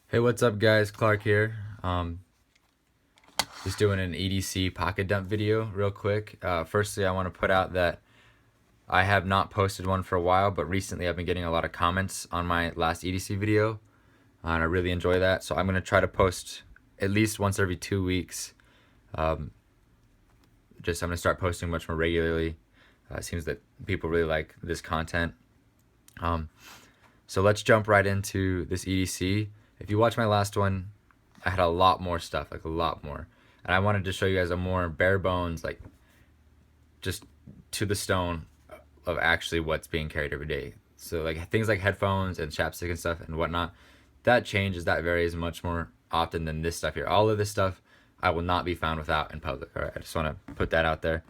Hey, what's up guys? Clark here. Just doing an EDC pocket dump video real quick. Firstly, I want to put out that I have not posted one for a while, but recently I've been getting a lot of comments on my last EDC video, and I really enjoy that. So I'm going to try to post at least once every 2 weeks. I'm going to start posting much more regularly. It seems that people really like this content. So let's jump right into this EDC. If you watch my last one, I had a lot more stuff, like a lot more. And I wanted to show you guys a more bare bones, like just to the stone of actually what's being carried every day. So like things like headphones and chapstick and stuff and whatnot, that varies much more often than this stuff here. All of this stuff I will not be found without in public. All right, I just want to put that out there.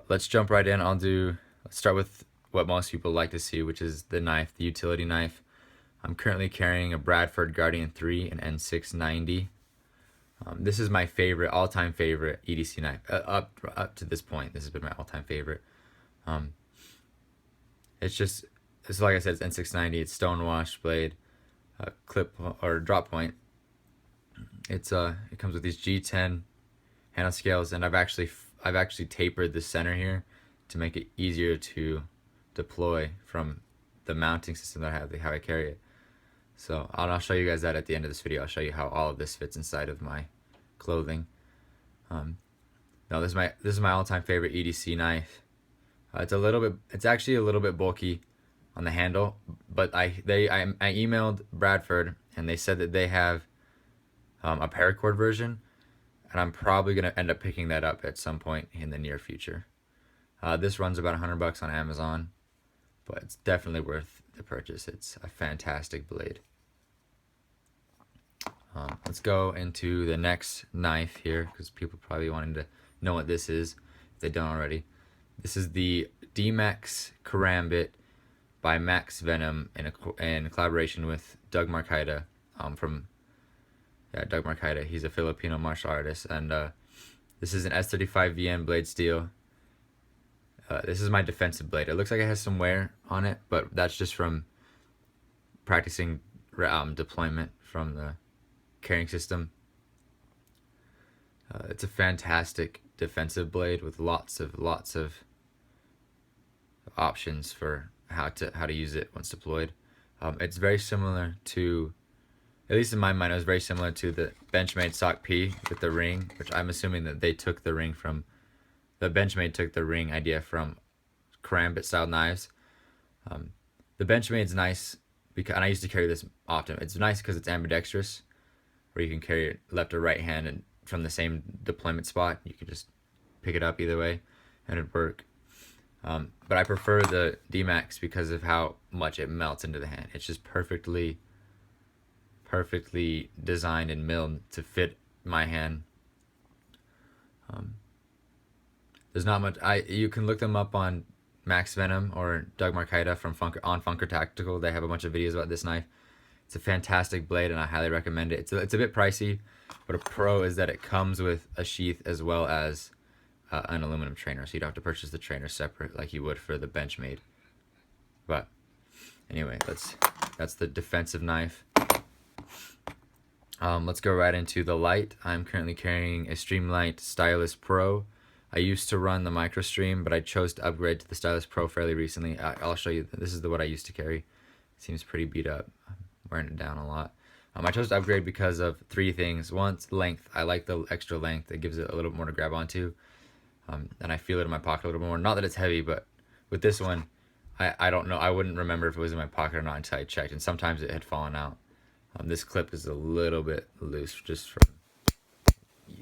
Let's jump right in. Let's start with what most people like to see, which is the knife, the utility knife. I'm currently carrying a Bradford Guardian 3 and N690. This is my favorite, all-time favorite EDC knife. Up to this point, this has been my all-time favorite. It's like I said, it's N690. It's stonewashed blade, clip or drop point. It comes with these G10 handle scales, and I've actually tapered the center here to make it easier to deploy from the mounting system that I have, how I carry it. So I'll show you guys that at the end of this video. I'll show you how all of this fits inside of my clothing. Now this is my all-time favorite EDC knife. It's actually a little bit bulky on the handle, but I emailed Bradford and they said that they have a paracord version, and I'm probably gonna end up picking that up at some point in the near future. This runs about $100 on Amazon, but it's definitely worth the purchase. It's a fantastic blade. Let's go into the next knife here, because people probably wanting to know what this is if they don't already. This is the Dmax Karambit by Max Venom in collaboration with Doug Marcaida Doug Marcaida. He's a Filipino martial artist, and this is an S35 VN blade steel. This is my defensive blade. It looks like it has some wear on it, but that's just from practicing deployment from the carrying system. It's a fantastic defensive blade with lots of options for how to use it once deployed. It's very similar to, at least in my mind, it was very similar to the Benchmade Sock P with the ring, which I'm assuming that they took the ring from. The Benchmade took the ring idea from Karambit style knives. The Benchmade's nice because, and I used to carry this often. It's nice because it's ambidextrous, where you can carry it left or right hand, and from the same deployment spot, you can just pick it up either way, and it'd work. But I prefer the Dmax because of how much it melts into the hand. It's just perfectly designed and milled to fit my hand. There's not much. You can look them up on Max Venom or Doug Marcaida from Funker Tactical. They have a bunch of videos about this knife. It's a fantastic blade, and I highly recommend it. It's a bit pricey, but a pro is that it comes with a sheath as well as an aluminum trainer, so you don't have to purchase the trainer separate like you would for the Benchmade. But anyway, that's the defensive knife. Let's go right into the light. I'm currently carrying a Streamlight Stylus Pro. I used to run the MicroStream, but I chose to upgrade to the Stylus Pro fairly recently. I'll show you. This is what I used to carry. It seems pretty beat up. I'm wearing it down a lot. I chose to upgrade because of 3 things. One, length. I like the extra length. It gives it a little bit more to grab onto. And I feel it in my pocket a little more. Not that it's heavy, but with this one, I don't know. I wouldn't remember if it was in my pocket or not until I checked, and sometimes it had fallen out. This clip is a little bit loose just from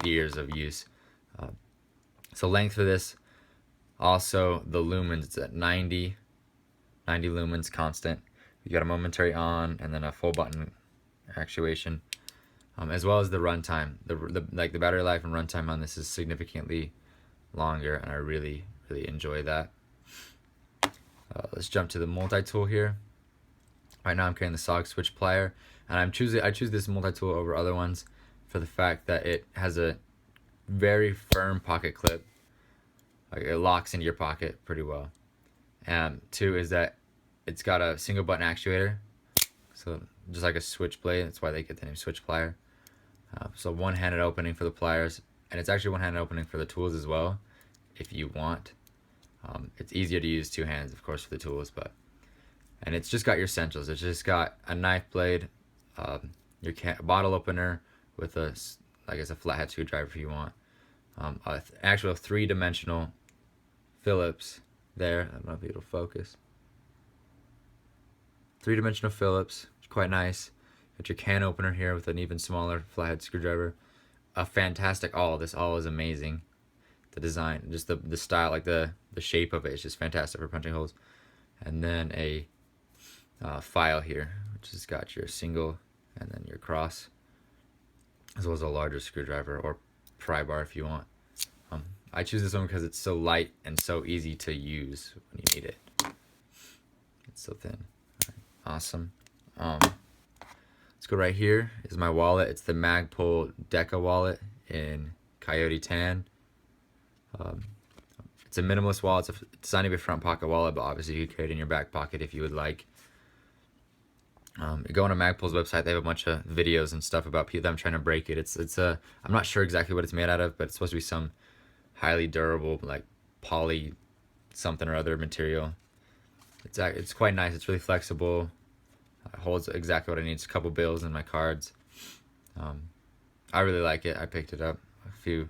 years of use. So length for this, also the lumens, it's at 90 lumens constant. You got a momentary on and then a full button actuation, as well as the runtime. The battery life and runtime on this is significantly longer, and I really enjoy that. Let's jump to the multi-tool here. Right now I'm carrying the Sog Switch Plier, and I choose this multi-tool over other ones for the fact that it has a very firm pocket clip. Like, it locks into your pocket pretty well. And 2 is that it's got a single button actuator, So just like a switch blade, that's why they get the name switch plier. So one-handed opening for the pliers, and it's actually one-handed opening for the tools as well, if you want. It's easier to use two hands, of course, for the tools, and it's just got your essentials. It's just got a knife blade, your bottle opener with a, I guess, a flathead screwdriver if you want. Actual three-dimensional Phillips there. I don't know if it'll focus. Three-dimensional Phillips, quite nice. Got your can opener here with an even smaller flathead screwdriver. A fantastic awl. This awl is amazing. The design, just the style, like the shape of it is just fantastic for punching holes. And then a file here, which has got your single and then your cross, as well as a larger screwdriver or pry bar if you want. I choose this one because it's so light and so easy to use when you need it. It's so thin. Right. Awesome. Let's go right here. Is my wallet. It's the Magpul Deca wallet in Coyote Tan. It's a minimalist wallet. It's designed to be a front pocket wallet, but obviously you can carry it in your back pocket if you would like. You go on Magpul's website, they have a bunch of videos and stuff about them trying to break it. I'm not sure exactly what it's made out of, but it's supposed to be some highly durable, like poly something or other material. It's quite nice. It's really flexible. It holds exactly what I need. It's a couple bills and my cards. I really like it. I picked it up a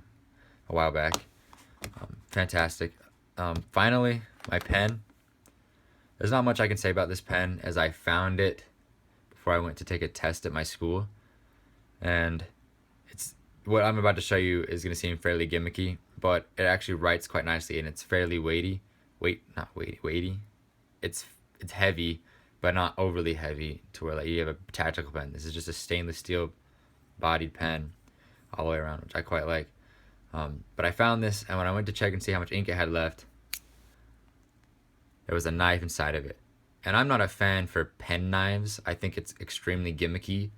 while back. Fantastic. Finally, my pen. There's not much I can say about this pen, as I found it before I went to take a test at my school, and what I'm about to show you is going to seem fairly gimmicky, but it actually writes quite nicely, and it's fairly weighty. Weighty. It's heavy, but not overly heavy to where like you have a tactical pen. This is just a stainless steel bodied pen all the way around, which I quite like. But I found this, and when I went to check and see how much ink it had left, there was a knife inside of it. And I'm not a fan for pen knives. I think it's extremely gimmicky.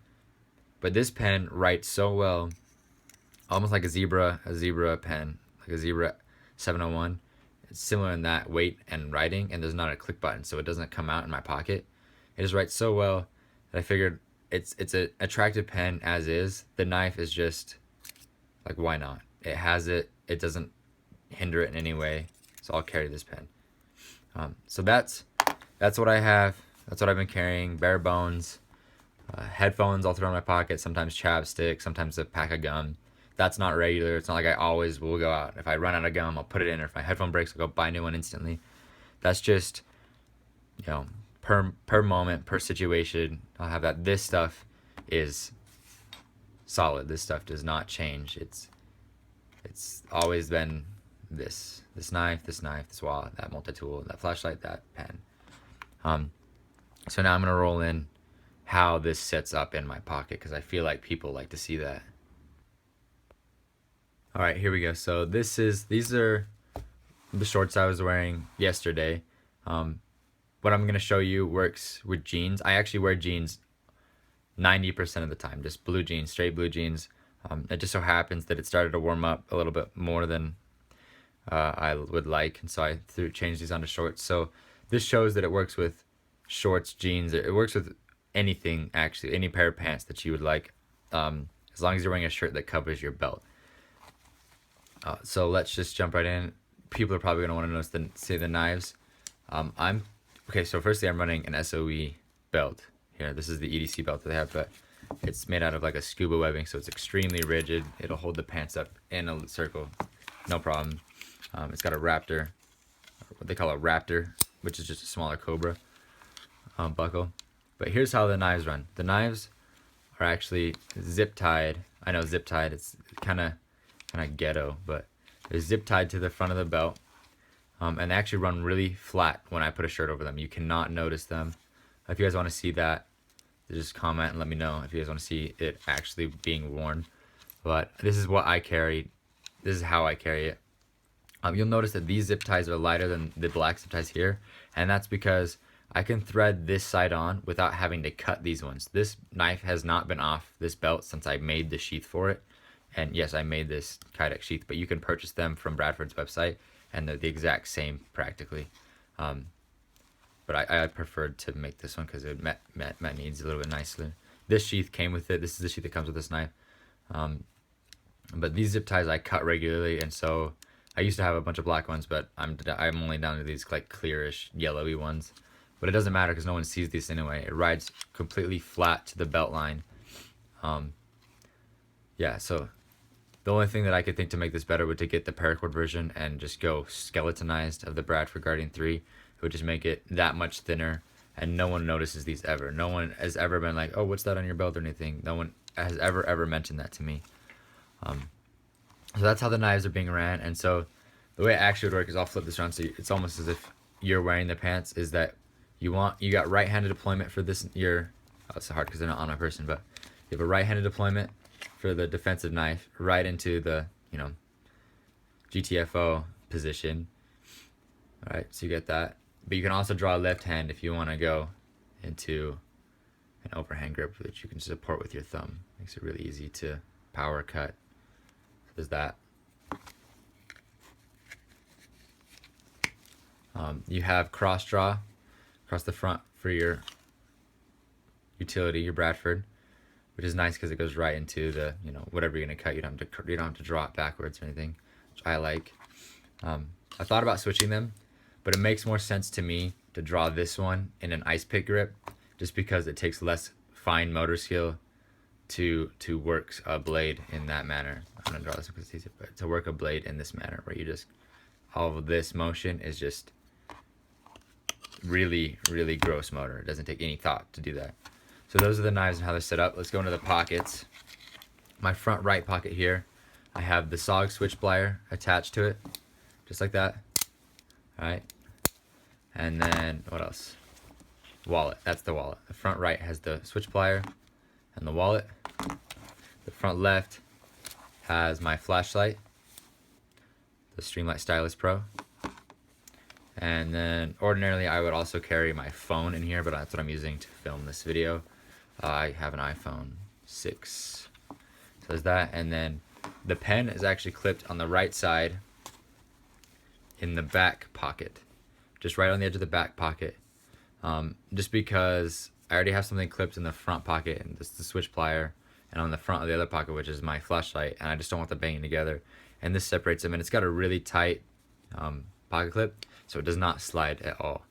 But this pen writes so well, almost like a zebra pen, like a Zebra 701. It's similar in that weight and writing, and there's not a click button, so it doesn't come out in my pocket. It just writes so well that I figured it's an attractive pen as is. The knife is just like, why not? It has it. It doesn't hinder it in any way. So I'll carry this pen. So that's what I have. That's what I've been carrying. Bare bones. Headphones I'll throw in my pocket. Sometimes chapstick. Sometimes a pack of gum. That's not regular. It's not like I always will go out. If I run out of gum, I'll put it in. Or if my headphone breaks, I'll go buy a new one instantly. That's just, per moment, per situation. I'll have that. This stuff is solid. This stuff does not change. It's always been this knife, this wallet, that multi-tool, that flashlight, that pen. So now I'm gonna roll in how this sets up in my pocket, because I feel like people like to see that. All right, here we go. So these are the shorts I was wearing yesterday. What I'm gonna show you works with jeans. I actually wear jeans 90% of the time, just blue jeans, straight blue jeans. It just so happens that it started to warm up a little bit more than I would like, and so I changed these onto shorts. So this shows that it works with shorts, jeans. It works with anything, actually, any pair of pants that you would like, as long as you're wearing a shirt that covers your belt. So let's just jump right in. People are probably gonna want to see the knives. Okay. So firstly, I'm running an SOE belt here. This is the EDC belt that they have, but it's made out of like a scuba webbing, so it's extremely rigid. It'll hold the pants up in a circle, no problem. It's got a Raptor, what they call a Raptor, which is just a smaller Cobra buckle. But here's how the knives run. The knives are actually zip tied. I know zip tied. It's kind of ghetto, but they're zip tied to the front of the belt, and they actually run really flat when I put a shirt over them. You cannot notice them. If you guys want to see that, just comment and let me know if you guys want to see it actually being worn. But this is what I carry. This is how I carry it. You'll notice that these zip ties are lighter than the black zip ties here, and that's because I can thread this side on without having to cut these ones. This knife has not been off this belt since I made the sheath for it. And yes, I made this Kydex sheath, but you can purchase them from Bradford's website, and they're the exact same practically. but I preferred to make this one because it met needs a little bit nicer. This sheath came with it. This is the sheath that comes with this knife. But these zip ties I cut regularly, and so I used to have a bunch of black ones, but I'm only down to these like clearish yellowy ones. But it doesn't matter because no one sees these anyway. It rides completely flat to the belt line. Yeah, so the only thing that I could think to make this better would to get the paracord version and just go skeletonized of the Bradford Guardian 3. It would just make it that much thinner, and no one notices these ever. No one has ever been like, oh, what's that on your belt or anything. No one has ever mentioned that to me. So that's how the knives are being ran. And so the way it actually would work is I'll flip this around so it's almost as if you're wearing the pants, is that you got right-handed deployment for this. It's hard because they're not on a person, but you have a right-handed deployment for the defensive knife right into the, GTFO position. All right, so you get that. But you can also draw left hand if you want to go into an overhand grip, which you can support with your thumb. Makes it really easy to power cut. So there's that. You have cross draw across the front for your utility, your Bradford, which is nice because it goes right into the, whatever you're gonna cut. You don't have to draw it backwards or anything, which I like. I thought about switching them, but it makes more sense to me to draw this one in an ice pick grip, just because it takes less fine motor skill to work a blade in that manner. I'm gonna draw this because it's easier, but to work a blade in this manner, where you just, all of this motion is just really, really gross motor. It doesn't take any thought to do that. So those are the knives and how they're set up. Let's go into the pockets. My front right pocket here, I have the Sog Switch Plier attached to it, just like that. All right. And then what else? Wallet. That's the wallet. The front right has the switch plier and the wallet. The front left has my flashlight, the Streamlight Stylus Pro. And then ordinarily I would also carry my phone in here, but that's what I'm using to film this video. I have an iPhone 6. So there's that. And then the pen is actually clipped on the right side in the back pocket, just right on the edge of the back pocket. Just because I already have something clipped in the front pocket, and this is the switch plier, and on the front of the other pocket, which is my flashlight, and I just don't want them banging together. And this separates them, and it's got a really tight pocket clip, so it does not slide at all.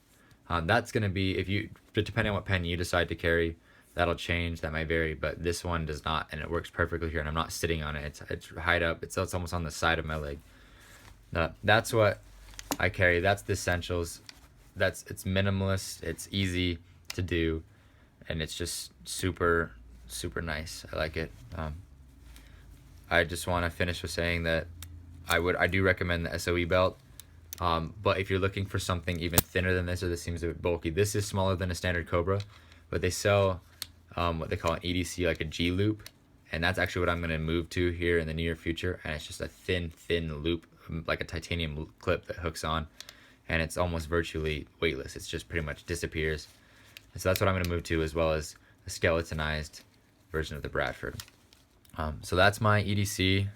That's going to be, depending on what pen you decide to carry, that'll change, that might vary, but this one does not, and it works perfectly here, and I'm not sitting on it. It's high up, it's almost on the side of my leg. That's what I carry. That's the essentials. It's minimalist, it's easy to do, and it's just super nice. I like it. I just want to finish with saying that I do recommend the SOE belt, but if you're looking for something even thinner than this, or this seems a bit bulky, this is smaller than a standard Cobra, but they sell what they call an EDC, like a G loop, and that's actually what I'm going to move to here in the near future. And it's just a thin loop, like a titanium clip that hooks on, and it's almost virtually weightless. It's just pretty much disappears. And so that's what I'm going to move to, as well as a skeletonized version of the Bradford. So that's my EDC.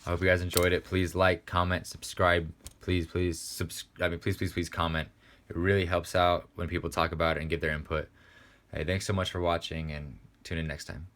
I hope you guys enjoyed it. Please like, comment, subscribe. Please comment. It really helps out when people talk about it and give their input. Hey, thanks so much for watching, and tune in next time.